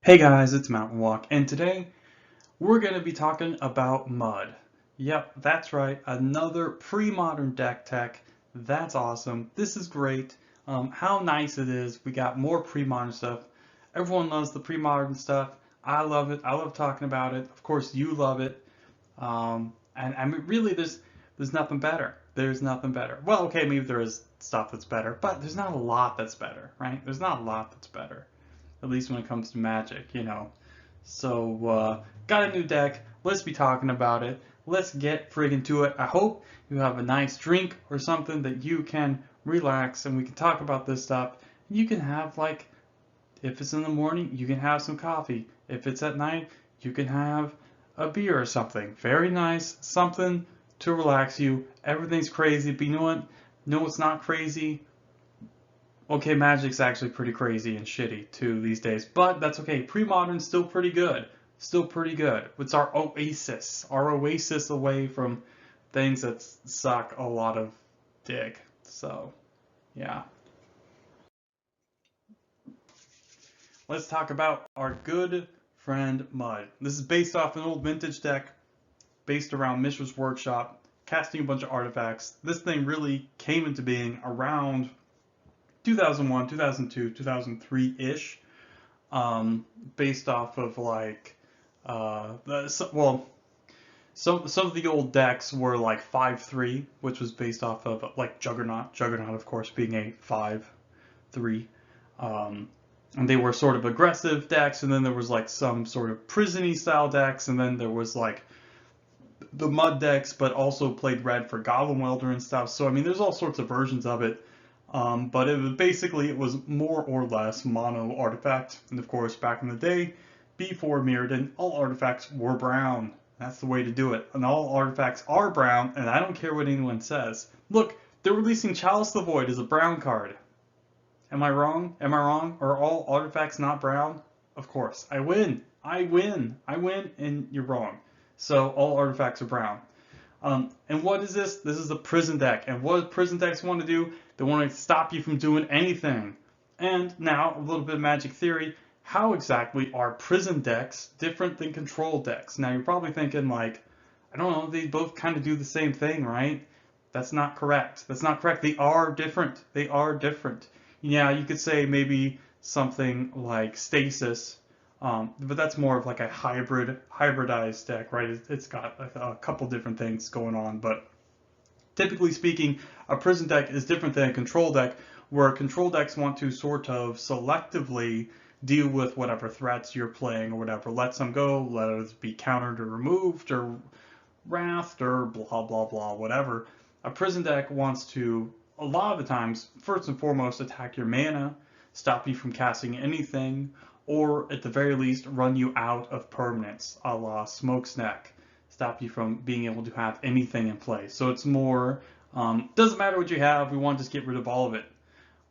Hey guys, it's Mountain Walk, and today we're going to be talking about mud. Yep, that's right, another pre-modern deck tech. That's awesome. This is great. How nice it is. We got more pre-modern stuff. Everyone loves the pre-modern stuff. I love it. I love talking about it. Of course, you love it. And I mean, really, there's nothing better. There's nothing better. Well, okay, maybe there is stuff that's better, but there's not a lot that's better, right? There's not a lot that's better, at least when it comes to Magic. So, got a new deck. Let's be talking about it. Let's get friggin' to it. I hope you have a nice drink or something that you can relax and we can talk about this stuff. You can have, like, if it's in the morning, you can have some coffee. If it's at night, you can have a beer or something. Very nice. Something to relax you. Everything's crazy, but you know what? No, it's not crazy. Okay, Magic's actually pretty crazy and shitty too these days, but that's okay. Pre-modern's still pretty good. Still pretty good. It's our oasis. Our oasis away from things that suck a lot of dick. So, yeah. Let's talk about our good friend Mud. This is based off an old vintage deck based around Mishra's Workshop, casting a bunch of artifacts. This thing really came into being around 2001, 2002, 2003-ish, based off of like, some of the old decks were like 5/3, which was based off of like Juggernaut. Juggernaut, of course, being a 5/3. And they were sort of aggressive decks, and then there was like some sort of prison-y style decks, and then there was like the mud decks, but also played red for Goblin Welder and stuff. So I mean, there's all sorts of versions of it. But it was more or less mono artifact. And of course, back in the day, before Mirrodin, all artifacts were brown. That's the way to do it. And all artifacts are brown, and I don't care what anyone says. Look, they're releasing Chalice the Void as a brown card. Am I wrong? Am I wrong? Are all artifacts not brown? Of course. I win. I win. I win, and you're wrong. So all artifacts are brown. And what is this? This is a prison deck. And what do prison decks want to do? They want to stop you from doing anything. And now, a little bit of Magic theory. How exactly are prison decks different than control decks? Now, you're probably thinking, like, I don't know, they both kind of do the same thing, right? That's not correct. That's not correct. They are different. They are different. Yeah, you could say maybe something like Stasis, but that's more of like a hybridized deck, right? It's got a couple different things going on, but typically speaking, a prison deck is different than a control deck, where control decks want to sort of selectively deal with whatever threats you're playing or whatever. Let some go, let others be countered or removed or wrathed or blah, blah, blah, whatever. A prison deck wants to, a lot of the times, first and foremost, attack your mana, stop you from casting anything, or at the very least, run you out of permanents, a la Smoke's Neck. Stop you from being able to have anything in play. So it's more, doesn't matter what you have, we want to just get rid of all of it.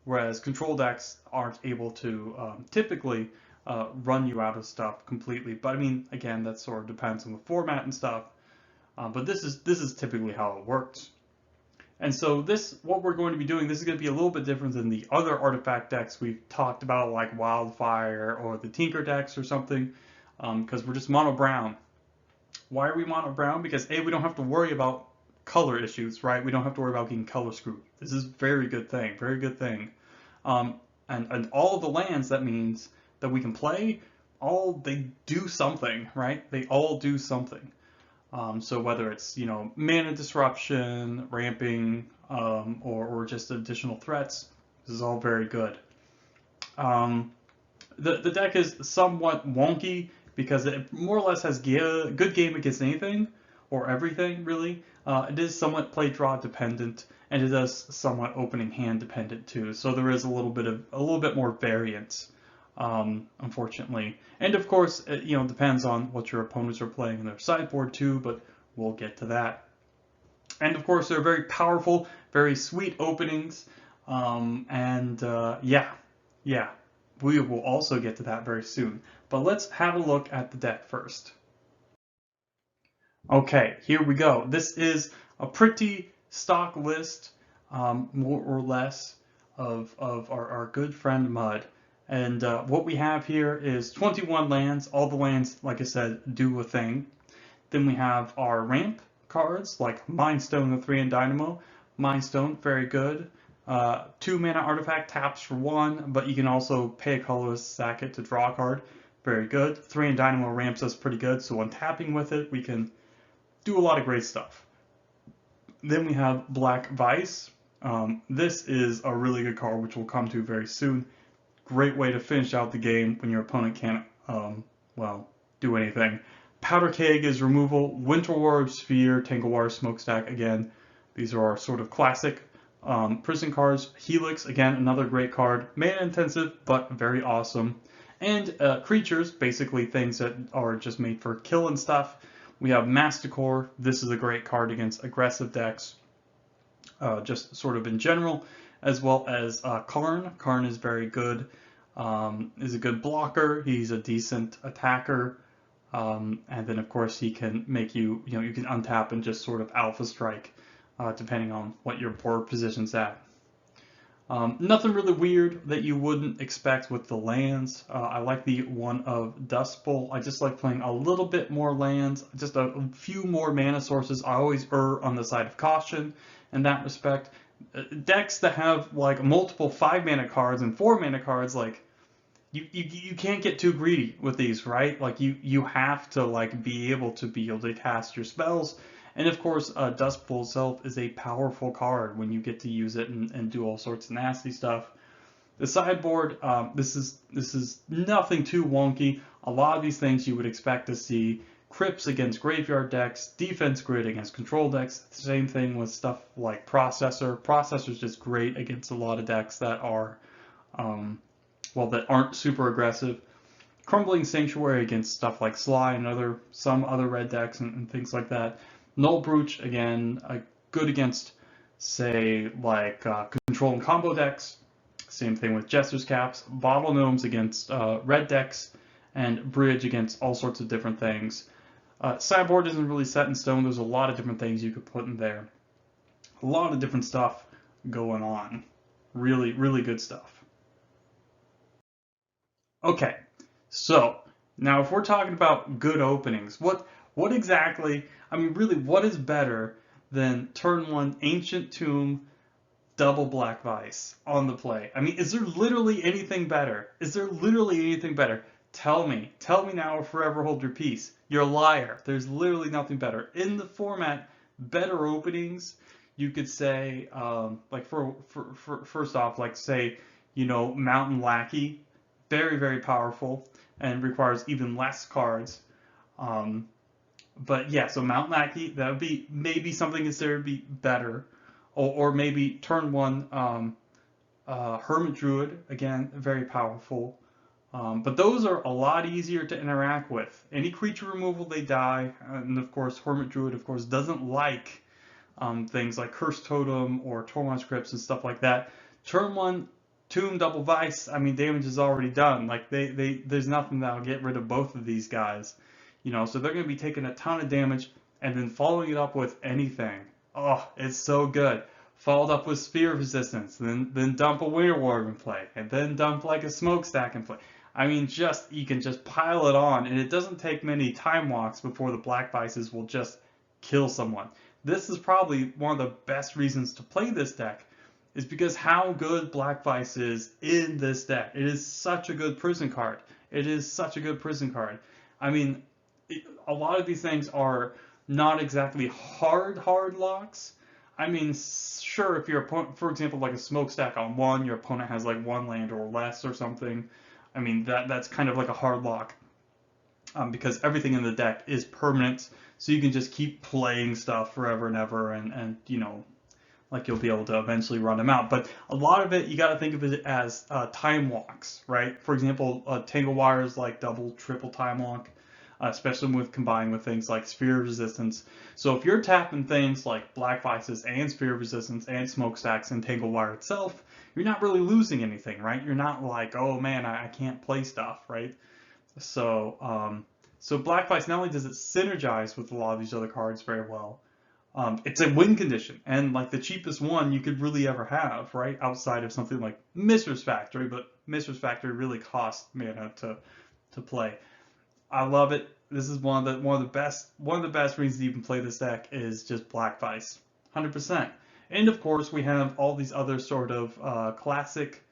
Whereas control decks aren't able to typically run you out of stuff completely. But I mean, again, that sort of depends on the format and stuff. But this is typically how it works. And so what we're going to be doing, this is going to be a little bit different than the other artifact decks we've talked about, like Wildfire or the Tinker decks or something, because we're just mono brown. Why are we mono brown? Because A, we don't have to worry about color issues, right? We don't have to worry about getting color screwed. This is a very good thing, very good thing. And all of the lands, that means that we can play, they do something, right? They all do something. So whether it's, mana disruption, ramping, or just additional threats, this is all very good. The deck is somewhat wonky because it more or less has good game against anything or everything, really. It is somewhat play draw dependent, and it is somewhat opening hand dependent too. So there is a little bit more variance. Unfortunately. And of course, it, depends on what your opponents are playing in their sideboard too, but we'll get to that. And of course, they're very powerful, very sweet openings, yeah, we will also get to that very soon. But let's have a look at the deck first. Okay, here we go. This is a pretty stock list, more or less, of our good friend Mud. And what we have here is 21 lands. All the lands, like I said, do a thing. Then we have our ramp cards, like Mind Stone, the 3 and Dynamo. Mind Stone, very good. 2 mana artifact taps for 1, but you can also pay a colorless, sack it to draw a card. Very good. 3 and Dynamo ramps us pretty good, so when tapping with it, we can do a lot of great stuff. Then we have Black Vice. This is a really good card, which we'll come to very soon. Great way to finish out the game when your opponent can't, well, do anything. Powder Keg is removal. Winter War, Sphere, Tanglewire, Smokestack, again. These are our sort of classic prison cards. Helix, again, another great card. Mana intensive, but very awesome. And creatures, basically things that are just made for kill and stuff. We have Masticore. This is a great card against aggressive decks, just sort of in general, as well as Karn. Karn is very good. Is a good blocker. He's a decent attacker. And then, of course, he can make you can untap and just sort of alpha strike, depending on what your board position's at. Nothing really weird that you wouldn't expect with the lands. I like the one of Dust Bowl. I just like playing a little bit more lands, just a few more mana sources. I always err on the side of caution in that respect. Decks that have like multiple 5 mana cards and 4 mana cards, like you can't get too greedy with these, right? Like you have to like be able to cast your spells. And of course, Dust Bowl itself is a powerful card when you get to use it and do all sorts of nasty stuff. The sideboard, this is nothing too wonky. A lot of these things you would expect to see. Crypts against graveyard decks, defense grid against control decks. Same thing with stuff like Processor. Processor's just great against a lot of decks that are, that aren't super aggressive. Crumbling Sanctuary against stuff like Sly and some other red decks and things like that. Null Brooch, again, good against, say, like control and combo decks. Same thing with Jester's Caps. Bottle Gnomes against red decks, and Bridge against all sorts of different things. Sideboard isn't really set in stone. There's a lot of different things you could put in there. A lot of different stuff going on. Really, really good stuff. Okay, so now if we're talking about good openings, what exactly, I mean, really, what is better than turn 1 Ancient Tomb, double Black Vice on the play? I mean, is there literally anything better? Is there literally anything better? Tell me now or forever hold your peace. You're a liar. There's literally nothing better. In the format, better openings, you could say, like first off, like say, Mountain Lackey, very, very powerful and requires even less cards. But yeah, so Mountain Lackey, that would be maybe something considered to be better. Or maybe turn 1 Hermit Druid, again, very powerful. But those are a lot easier to interact with. Any creature removal, they die. And of course, Hermit Druid, of course, doesn't like things like Cursed Totem or Tormod's Crypts and stuff like that. Turn 1 Tomb, double Vice, I mean, damage is already done. Like, there's nothing that'll get rid of both of these guys. So they're going to be taking a ton of damage and then following it up with anything. Oh, it's so good. Followed up with Sphere Resistance, then dump a Winter Ward in play, and then dump like a Smokestack in play. I mean, you can just pile it on, and it doesn't take many time walks before the Black Vices will just kill someone. This is probably one of the best reasons to play this deck, is because how good Black Vice is in this deck. It is such a good prison card. It is such a good prison card. I mean, a lot of these things are not exactly hard locks. I mean, sure, if your opponent, for example, like a Smokestack on 1, your opponent has like 1 land or less or something. I mean, that's kind of like a hard lock, because everything in the deck is permanent, so you can just keep playing stuff forever and ever, and like you'll be able to eventually run them out. But a lot of it, you got to think of it as time walks, right? For example, Tanglewire is like double, triple time walk. Especially with combining with things like Sphere Resistance. So if you're tapping things like Black Vices and Sphere Resistance and Smokestacks and Tanglewire itself, you're not really losing anything, right? You're not like, oh man, I can't play stuff, right? So Black Vice, not only does it synergize with a lot of these other cards very well, it's a win condition, and like the cheapest one you could really ever have, right? Outside of something like Mistress Factory, but Mistress Factory really cost mana to play. I love it. This is one of the best reasons to even play this deck is just Black Vice, 100%. And of course we have all these other sort of classic,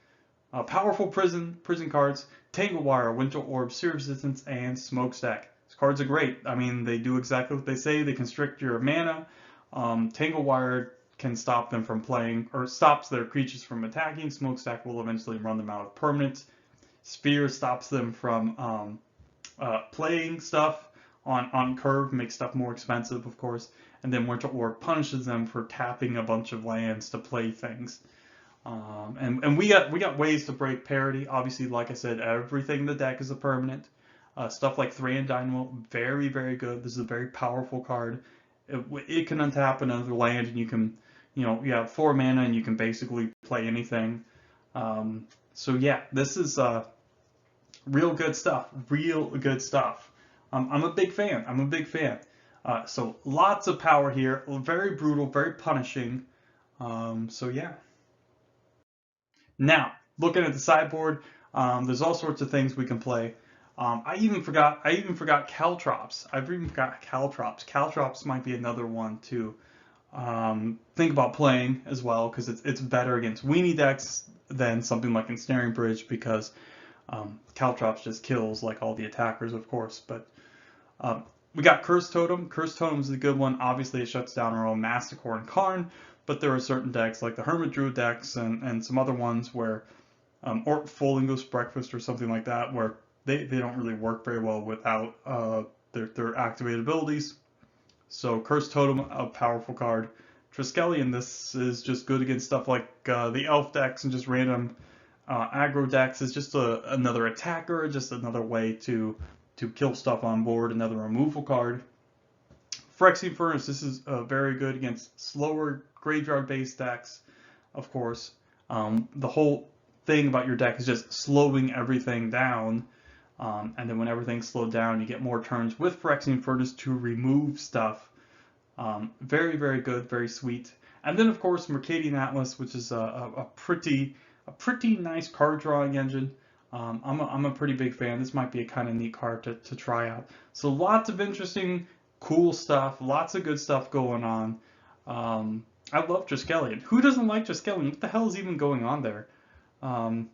powerful prison cards: Tangle Wire, Winter Orb, Seer Resistance, and Smokestack. These cards are great. I mean, they do exactly what they say. They constrict your mana. Tangle Wire can stop them from playing, or stops their creatures from attacking. Smokestack will eventually run them out of permanents. Sphere stops them from playing stuff on curve, makes stuff more expensive, of course, and then Winter Orb punishes them for tapping a bunch of lands to play things. And we got ways to break parity. Obviously, like I said, everything in the deck is a permanent. Stuff like Thran Dynamo, very, very good. This is a very powerful card. It can untap another land, and you can, you have 4 mana, and you can basically play anything. So yeah, this is real good stuff. Real good stuff. I'm a big fan. I'm a big fan. So lots of power here. Very brutal, very punishing. So yeah. Now, looking at the sideboard, there's all sorts of things we can play. I even forgot Caltrops. I've even forgot Caltrops. Caltrops might be another one to think about playing as well, because it's better against weenie decks than something like Ensnaring Bridge, because Caltrops just kills like all the attackers, of course. But we got Curse Totem. Curse Totem is a good one. Obviously, it shuts down our own Masticore and Karn, but there are certain decks like the Hermit Druid decks and some other ones where, or Full English Breakfast or something like that, where they don't really work very well without their activated abilities. So Curse Totem, a powerful card. Triskelion, this is just good against stuff like the Elf decks and just random aggro decks. Is just another attacker, just another way to kill stuff on board, another removal card. Fraxy Furnace, this is very good against slower graveyard-based decks, of course. The whole thing about your deck is just slowing everything down, and then when everything's slowed down, you get more turns with Fraxy Furnace to remove stuff. Very, very good, very sweet. And then, of course, Mercadian Atlas, which is a pretty nice card drawing engine. I'm a pretty big fan. This might be a kind of neat card to try out. So lots of interesting, cool stuff. Lots of good stuff going on. I love Triskelion. Who doesn't like Triskelion? What the hell is even going on there? I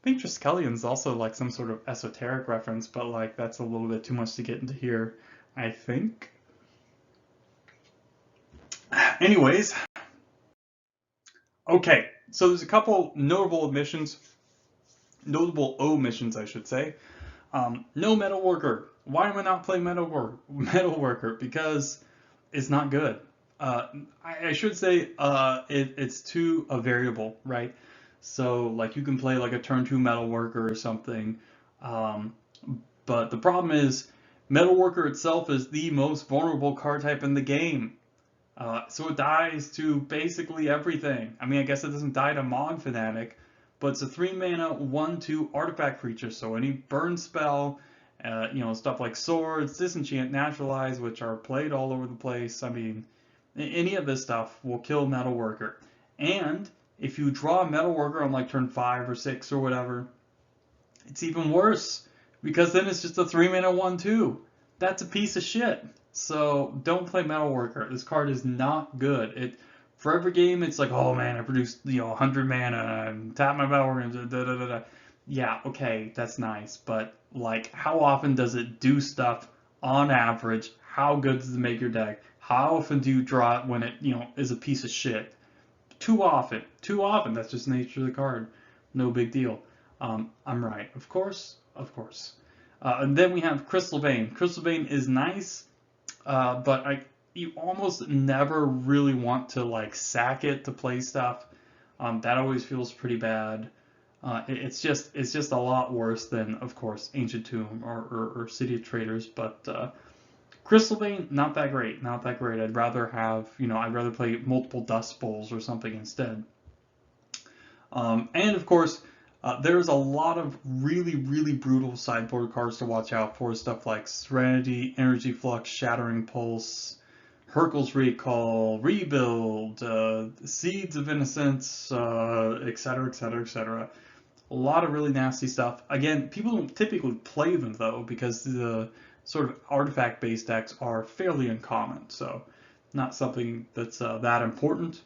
think Triskelion's also like some sort of esoteric reference, but like that's a little bit too much to get into here, I think. Anyways, okay, so there's a couple notable omissions, I should say. No Metalworker. Why am I not playing Metalworker? Because it's not good. I should say it's too a variable, right? So like you can play like a turn 2 Metalworker or something, but the problem is Metalworker itself is the most vulnerable card type in the game. So it dies to basically everything. I mean, I guess it doesn't die to Mon Fanatic, but it's a 3 mana 1/2 artifact creature. So any burn spell, stuff like swords, disenchant, naturalize, which are played all over the place. I mean, any of this stuff will kill Metalworker. And if you draw a Metalworker on like turn 5 or 6 or whatever, it's even worse, because then it's just a 3 mana 1/2. That's a piece of shit. So don't play Metalworker. This card is not good. For every game, it's like, oh man, I produced 100 mana and tap my Metalworker. Da, da, da, da. Yeah, okay, that's nice, but like, how often does it do stuff on average? How good does it make your deck? How often do you draw it when it is a piece of shit? Too often. That's just the nature of the card. No big deal. I'm right, of course. And then we have Crystal Vayne. Crystal Vayne is nice. But you almost never really want to like sack it to play stuff. That always feels pretty bad. It's just a lot worse than, of course, Ancient Tomb or City of Traders. But Crystal Vayne, not that great. I'd rather play multiple Dust Bowls or something instead. And of course, there's a lot of really, really brutal sideboard cards to watch out for. Stuff like Serenity, Energy Flux, Shattering Pulse, Hurkyl's Recall, Rebuild, Seeds of Innocence, etc. A lot of really nasty stuff. Again, people don't typically play them though because the sort of artifact-based decks are fairly uncommon, so not something that's that important.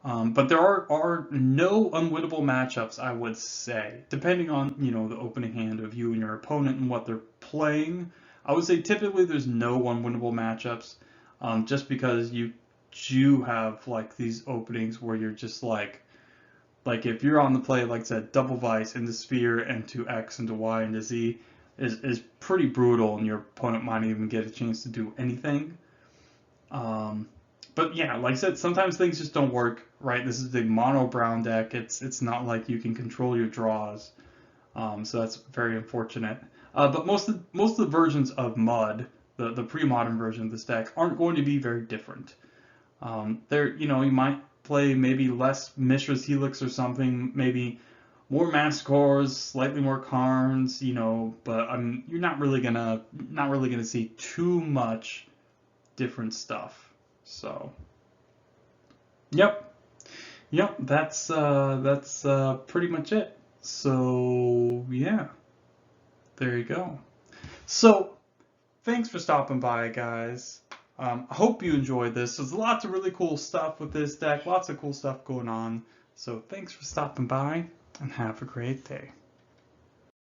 But there are no unwinnable matchups, I would say, depending on the opening hand of you and your opponent and what they're playing. I would say typically there's no unwinnable matchups, just because you do have like these openings where you're just like if you're on the play, like I said, double Vice into Sphere and to X into Y into Z is pretty brutal, and your opponent might even get a chance to do anything. But yeah, like I said, sometimes things just don't work, right? This is a mono brown deck. It's not like you can control your draws, so that's very unfortunate. But most of the versions of Mud, the pre-modern version of this deck, aren't going to be very different. You might play maybe less Mishra's Helix or something, maybe more Massacres, slightly more Karns, but you're not really gonna see too much different stuff. So, yep, that's pretty much it. So yeah, there you go. So thanks for stopping by, guys. I hope you enjoyed this. There's lots of really cool stuff with this deck, lots of cool stuff going on. So thanks for stopping by, and have a great day.